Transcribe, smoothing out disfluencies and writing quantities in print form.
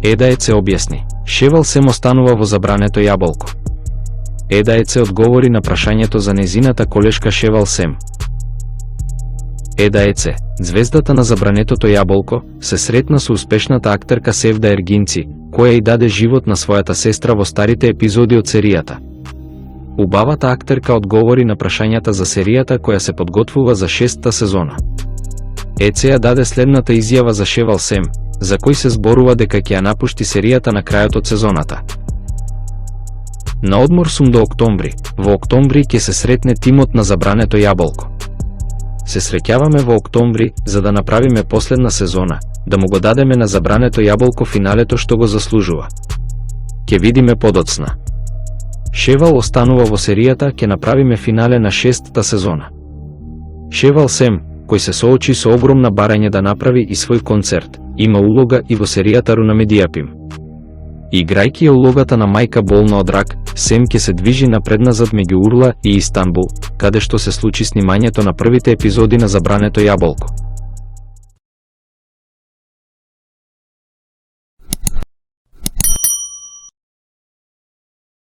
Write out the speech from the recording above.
Едаец објасни, Шевал Сем останува во забрането јаболко. Едаец одговори на прашањето за незината колешка Шевал Сем. Едаец, звездата на забранетото јаболко, се сретна со успешната актерка Севда Ергинци, која и даде живот на својата сестра во старите епизоди од серијата. Убавата актерка одговори на прашањата за серијата која се подготвува за 6-та сезона. Ецеја даде следната изјава за Шевал Сем, за кој се зборува дека ќе ја напушти серијата на крајот од сезоната. На одмор сум до октомври, во октомври ќе се сретне тимот на забрането јаболко. Се среќаваме во октомври за да направиме последна сезона, да му го дадеме на забрането јаболко финалето што го заслужува. Ќе видиме подоцна. Шевал останува во серијата, ќе направиме финале на 6-та сезона. Шевал Сем, кој се соочи со огромна барање да направи и свој концерт, има улога и во серијата Руна Медијапим. Играјќи ја улогата на мајка болна од рак, Сем ќе се движи напред-назад меѓу Урла и Истанбул, каде што се случи снимањето на првите епизоди на забрането јаболко.